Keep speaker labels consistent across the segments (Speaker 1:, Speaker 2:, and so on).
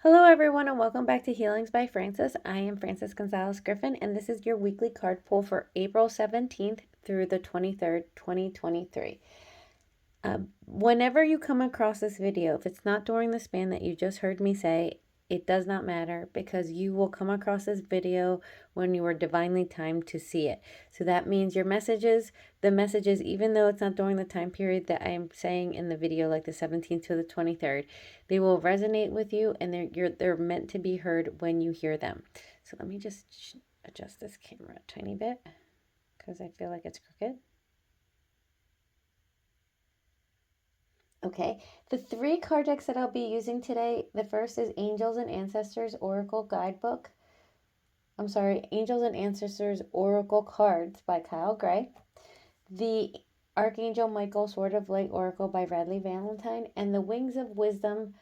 Speaker 1: Hello everyone and welcome back to Healings by Francis. I am Francis Gonzalez Griffin and this is your weekly card pull for April 17th through the 23rd, 2023. Whenever you come across this video, if it's not during the span that you just heard me say, it does not matter because you will come across this video when you are divinely timed to see it. So that means the messages, even though it's not during the time period that I am saying in the video, like the 17th to the 23rd, they will resonate with you and they're meant to be heard when you hear them. So let me just adjust this camera a tiny bit because I feel like it's crooked. Okay, the three card decks that I'll be using today, the first is Angels and Ancestors Oracle Guidebook. Angels and Ancestors Oracle Cards by Kyle Gray. The Archangel Michael Sword of Light Oracle by Radleigh Valentine. And the Wings of Wisdom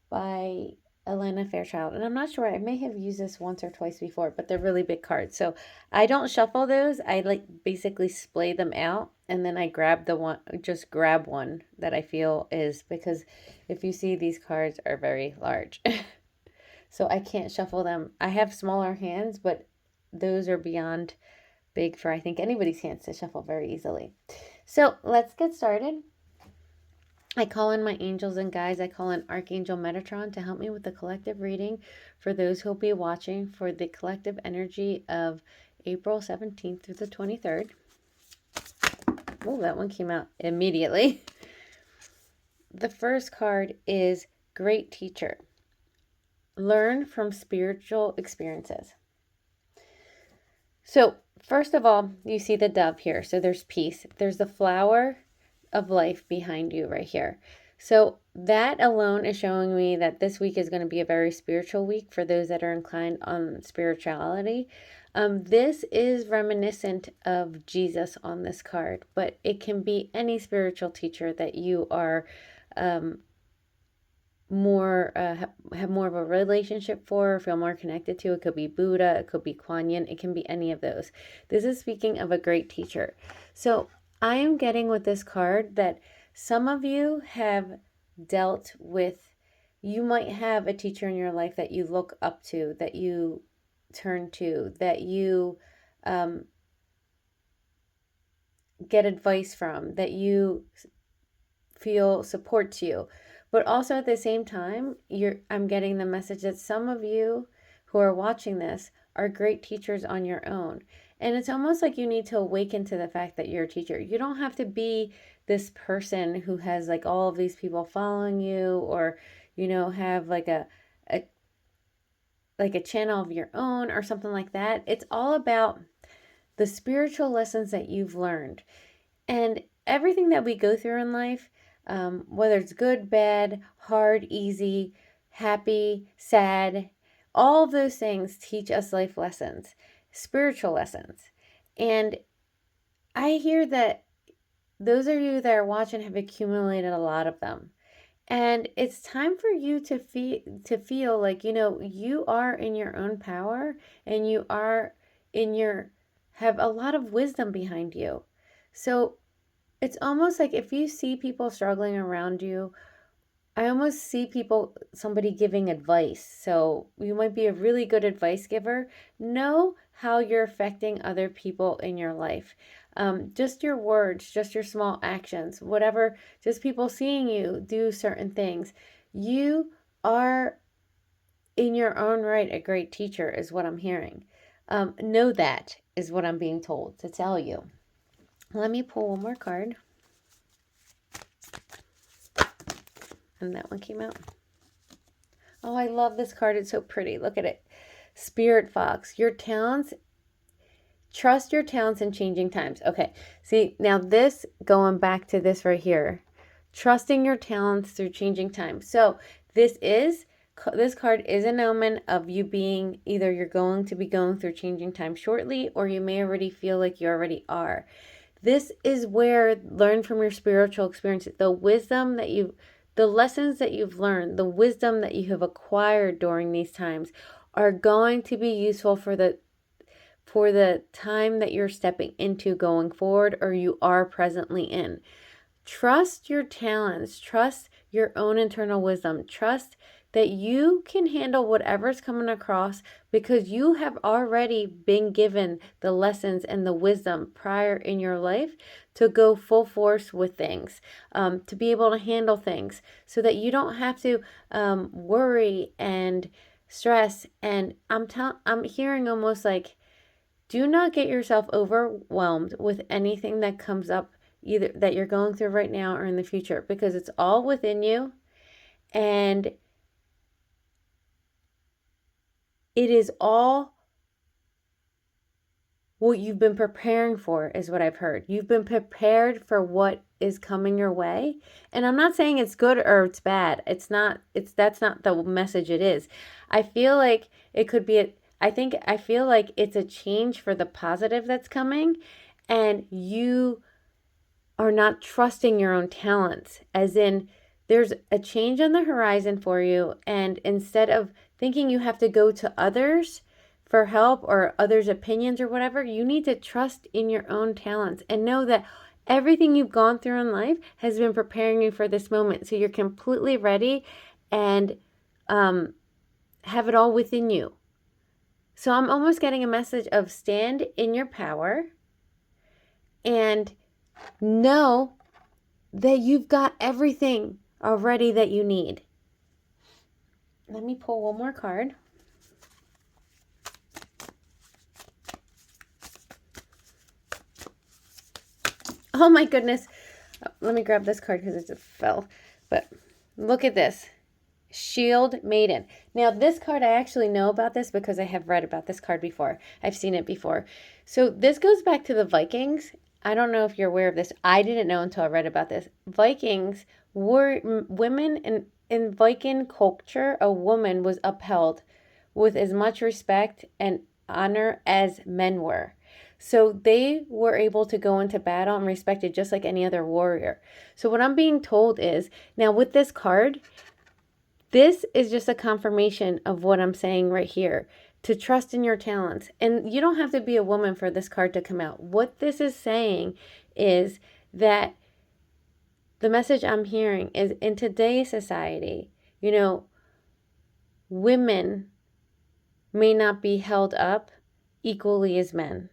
Speaker 1: by Alana Fairchild. And I'm not sure, I may have used this once or twice before, but they're really big cards. So I don't shuffle those. I basically splay them out and then I grab grab one that I feel is, because if you see, these cards are very large. So I can't shuffle them. I have smaller hands, but those are beyond big for I think anybody's hands to shuffle very easily. So let's get started. I call in my angels and guides. I call in Archangel Metatron to help me with the collective reading for those who'll be watching for the collective energy of April 17th through the 23rd. Oh, that one came out immediately. The first card is Great Teacher. Learn from spiritual experiences. So first of all, you see the dove here. So there's peace. There's the flower of life behind you right here. So that alone is showing me that this week is going to be a very spiritual week for those that are inclined on spirituality. This is reminiscent of Jesus on this card, but it can be any spiritual teacher that you are have more of a relationship for, or feel more connected to. It could be Buddha, it could be Kuan Yin, it can be any of those. This is speaking of a great teacher. So I am getting with this card that some of you have dealt with, you might have a teacher in your life that you look up to, that you turn to, that you get advice from, that you feel supports you. But also at the same time, I'm getting the message that some of you who are watching this are great teachers on your own. And it's almost like you need to awaken to the fact that you're a teacher. You don't have to be this person who has like all of these people following you, or, you know, have like a channel of your own or something like that. It's all about the spiritual lessons that you've learned. And everything that we go through in life, whether it's good, bad, hard, easy, happy, sad, all of those things teach us life lessons, spiritual lessons. And I hear that those of you that are watching have accumulated a lot of them. And it's time for you to feel like, you know, you are in your own power and you are have a lot of wisdom behind you. So it's almost like if you see people struggling around you, I almost see somebody giving advice. So you might be a really good advice giver. Know how you're affecting other people in your life. Just your words, just your small actions, whatever, just people seeing you do certain things. You are in your own right a great teacher is what I'm hearing. Know that is what I'm being told to tell you. Let me pull one more card. And that one came out. Oh, I love this card. It's so pretty. Look at it. Spirit Fox. Your talents. Trust your talents in changing times. Okay. See, now this, going back to this right here. Trusting your talents through changing times. So this card is an omen of you being, either you're going to be going through changing times shortly, or you may already feel like you already are. This is where learn from your spiritual experiences, the wisdom that the lessons that you've learned, the wisdom that you have acquired during these times are going to be useful for the time that you're stepping into going forward, or you are presently in. Trust your talents. Trust your own internal wisdom. Trust that you can handle whatever's coming across because you have already been given the lessons and the wisdom prior in your life to go full force with things, to be able to handle things so that you don't have to worry and stress. And I'm hearing almost like, do not get yourself overwhelmed with anything that comes up, either that you're going through right now or in the future, because it's all within you, and it is all what you've been preparing for, is what I've heard. You've been prepared for what is coming your way. And I'm not saying it's good or it's bad. That's not the message it is. I feel like it could be I feel like it's a change for the positive that's coming, and you are not trusting your own talents, as in there's a change on the horizon for you, and instead of thinking you have to go to others for help or others' opinions or whatever, you need to trust in your own talents and know that everything you've gone through in life has been preparing you for this moment. So you're completely ready and have it all within you. So I'm almost getting a message of stand in your power and know that you've got everything already that you need. Let me pull one more card. Oh my goodness. Let me grab this card because it just fell. But look at this. Shield Maiden. Now this card, I actually know about this because I have read about this card before. I've seen it before. So this goes back to the Vikings. I don't know if you're aware of this. I didn't know until I read about this. Vikings were women in Viking culture. A woman was upheld with as much respect and honor as men were. So they were able to go into battle and respected just like any other warrior. So what I'm being told is, now with this card, this is just a confirmation of what I'm saying right here, to trust in your talents. And you don't have to be a woman for this card to come out. What this is saying is that the message I'm hearing is, in today's society, women may not be held up equally as men.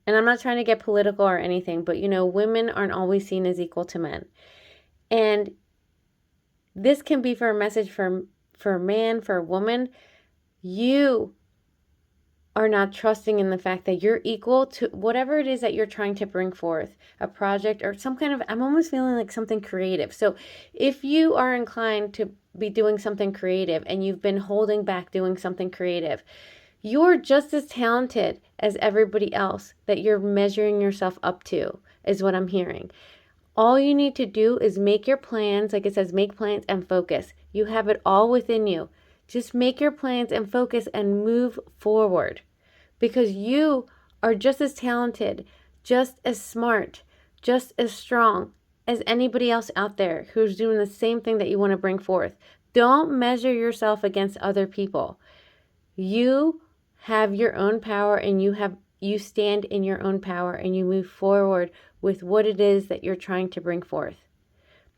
Speaker 1: And I'm not trying to get political or anything, but women aren't always seen as equal to men. And this can be for a message for a man, for a woman. You are not trusting in the fact that you're equal to whatever it is that you're trying to bring forth, a project or some kind of, I'm almost feeling like something creative. So if you are inclined to be doing something creative and you've been holding back doing something creative, you're just as talented as everybody else that you're measuring yourself up to, is what I'm hearing. All you need to do is make your plans. Like it says, make plans and focus. You have it all within you. Just make your plans and focus and move forward, because you are just as talented, just as smart, just as strong as anybody else out there who's doing the same thing that you want to bring forth. Don't measure yourself against other people. You have your own power, and you stand in your own power, and you move forward with what it is that you're trying to bring forth,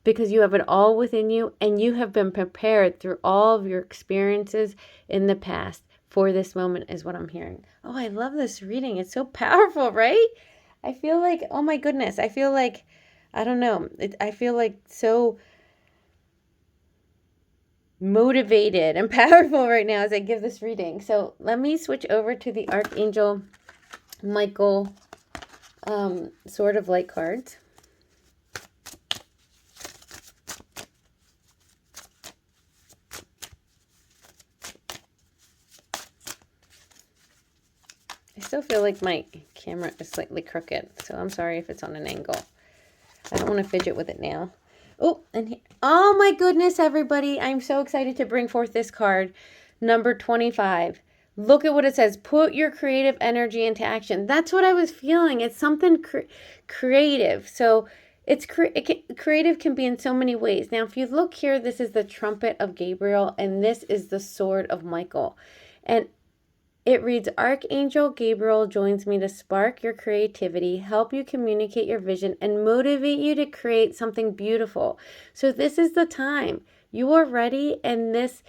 Speaker 1: because you have it all within you, and you have been prepared through all of your experiences in the past for this moment, is what I'm hearing. Oh, I love this reading. It's so powerful, right? I feel like, oh my goodness, I feel like, I don't know, I feel like so motivated and powerful right now as I give this reading. So let me switch over to the Archangel Michael Sword of Light cards. I still feel like my camera is slightly crooked, so I'm sorry if it's on an angle. I don't want to fidget with it now. Oh, and oh my goodness, everybody. I'm so excited to bring forth this card, number 25. Look at what it says. Put your creative energy into action. That's what I was feeling. It's something creative. So creative can be in so many ways. Now, if you look here, this is the trumpet of Gabriel, and this is the sword of Michael. And It reads, Archangel Gabriel joins me to spark your creativity, help you communicate your vision, and motivate you to create something beautiful. So this is the time. You are ready, and this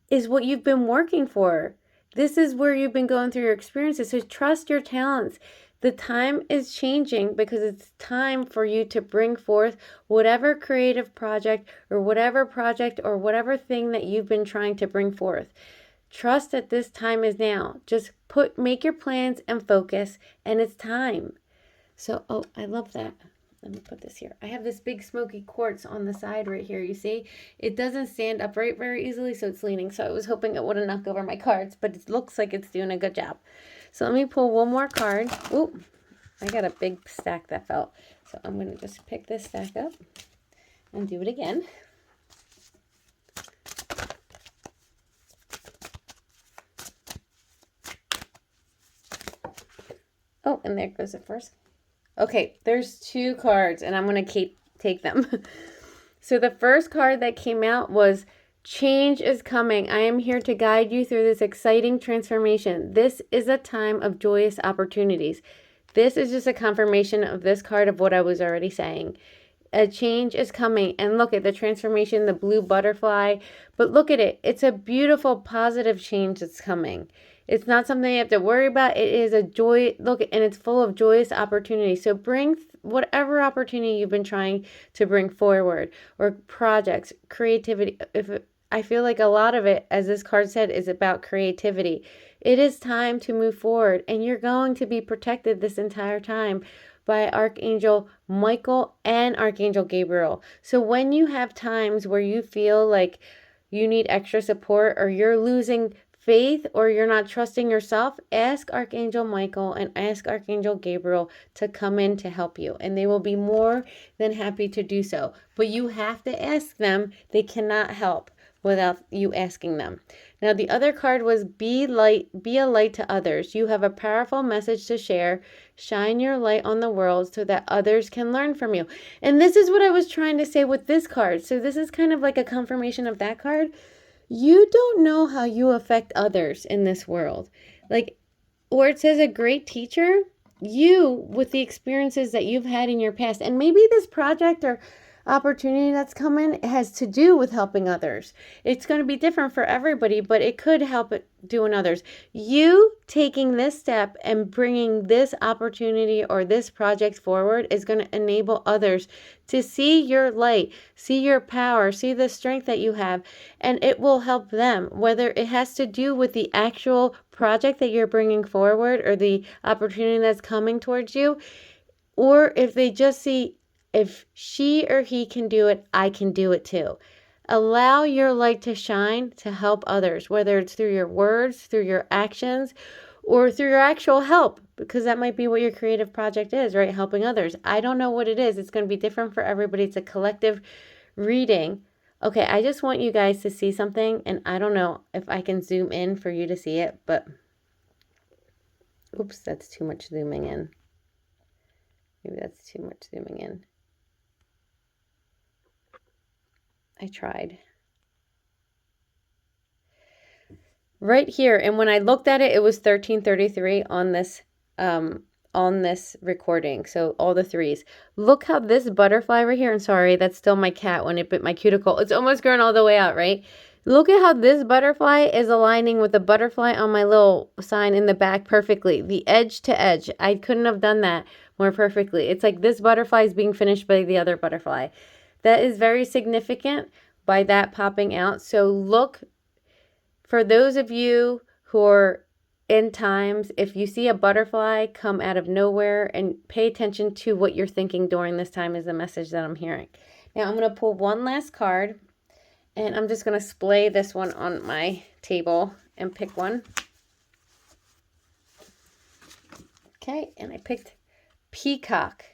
Speaker 1: is what you've been working for. This is where you've been going through your experiences. So trust your talents. The time is changing because it's time for you to bring forth whatever creative project or whatever thing that you've been trying to bring forth. Trust that this time is now. Just make your plans and focus, and it's time. So, oh, I love that. Let me put this here. I have this big smoky quartz on the side right here. You see, it doesn't stand upright very easily, so it's leaning. So I was hoping it wouldn't knock over my cards, but it looks like it's doing a good job. So let me pull one more card. Ooh, I got a big stack that fell. So I'm going to just pick this stack up and do it again. Oh, and there goes the first. Okay, there's 2 cards, and I'm going to take them. So the first card that came out was Change is coming. I am here to guide you through this exciting transformation. This is a time of joyous opportunities. This is just a confirmation of this card of what I was already saying. A change is coming. And look at the transformation, the blue butterfly. But look at it. It's a beautiful, positive change that's coming. It's not something you have to worry about. It is a joy. Look, and it's full of joyous opportunities. So bring whatever opportunity you've been trying to bring forward, or projects, creativity. I feel like a lot of it, as this card said, is about creativity. It is time to move forward, and you're going to be protected this entire time by Archangel Michael and Archangel Gabriel. So when you have times where you feel like you need extra support, or you're losing faith, or you're not trusting yourself, ask Archangel Michael and ask Archangel Gabriel to come in to help you, and they will be more than happy to do so. But you have to ask them. They cannot help without you asking them. Now, the other card was be a light to others. You have a powerful message to share. Shine your light on the world so that others can learn from you. And this is what I was trying to say with this card. So this is kind of like a confirmation of that card. You don't know how you affect others in this world. Like, or it says a great teacher, you, with the experiences that you've had in your past, and maybe this project or opportunity that's coming has to do with helping others. It's going to be different for everybody, but it could help it doing others. You taking this step and bringing this opportunity or this project forward is going to enable others to see your light, see your power, see the strength that you have, and it will help them, whether it has to do with the actual project that you're bringing forward or the opportunity that's coming towards you, or if they just see, if she or he can do it, I can do it too. Allow your light to shine to help others, whether it's through your words, through your actions, or through your actual help, because that might be what your creative project is, right? Helping others. I don't know what it is. It's going to be different for everybody. It's a collective reading. Okay, I just want you guys to see something, and I don't know if I can zoom in for you to see it, but oops, that's too much zooming in. Maybe that's too much zooming in. I tried. Right here, and when I looked at it, it was 1333 on this recording. So all the 3s. Look how this butterfly right here, and sorry, that's still my cat when it bit my cuticle. It's almost grown all the way out, right? Look at how this butterfly is aligning with the butterfly on my little sign in the back perfectly. The edge to edge. I couldn't have done that more perfectly. It's like this butterfly is being finished by the other butterfly. That is very significant by that popping out. So look, for those of you who are in times, if you see a butterfly come out of nowhere, and pay attention to what you're thinking during this time, is the message that I'm hearing. Now I'm going to pull one last card, and I'm just going to splay this one on my table and pick one. Okay, and I picked Peacock.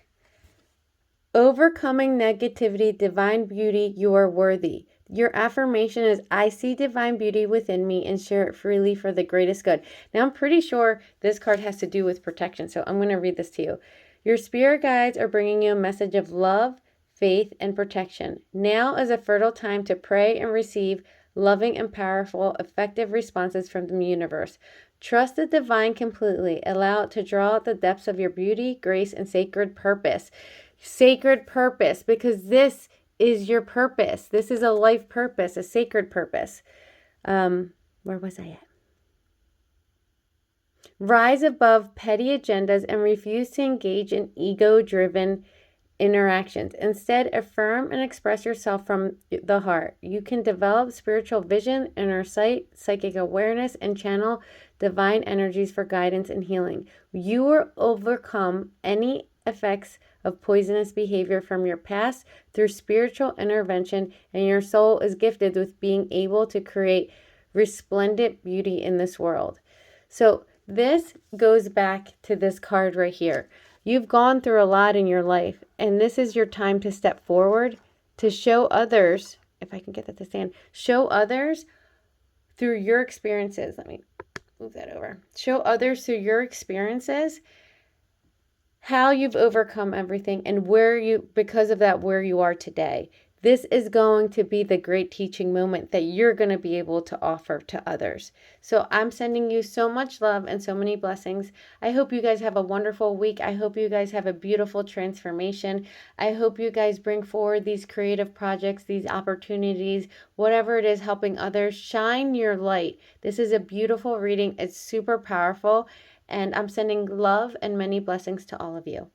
Speaker 1: Overcoming negativity, divine beauty, you are worthy. Your affirmation is, I see divine beauty within me and share it freely for the greatest good. Now, I'm pretty sure this card has to do with protection, so I'm going to read this to you. Your spirit guides are bringing you a message of love, faith, and protection. Now is a fertile time to pray and receive loving and powerful, effective responses from the universe. Trust the divine completely. Allow it to draw out the depths of your beauty, grace, and sacred purpose. Sacred purpose, because this is your purpose. This is a life purpose, a sacred purpose. Where was I at? Rise above petty agendas and refuse to engage in ego-driven interactions. Instead, affirm and express yourself from the heart. You can develop spiritual vision, inner sight, psychic awareness, and channel divine energies for guidance and healing. You will overcome any effects of poisonous behavior from your past through spiritual intervention, and your soul is gifted with being able to create resplendent beauty in this world. So this goes back to this card right here. You've gone through a lot in your life, and this is your time to step forward, to show others, if I can get that to stand, show others through your experiences. Let me move that over. Show others through your experiences how you've overcome everything and where you, because of that, where you are today. This is going to be the great teaching moment that you're going to be able to offer to others. So I'm sending you so much love and so many blessings. I hope you guys have a wonderful week. I hope you guys have a beautiful transformation. I hope you guys bring forward these creative projects, these opportunities, whatever it is, helping others. Shine your light. This is a beautiful reading. It's super powerful. And I'm sending love and many blessings to all of you.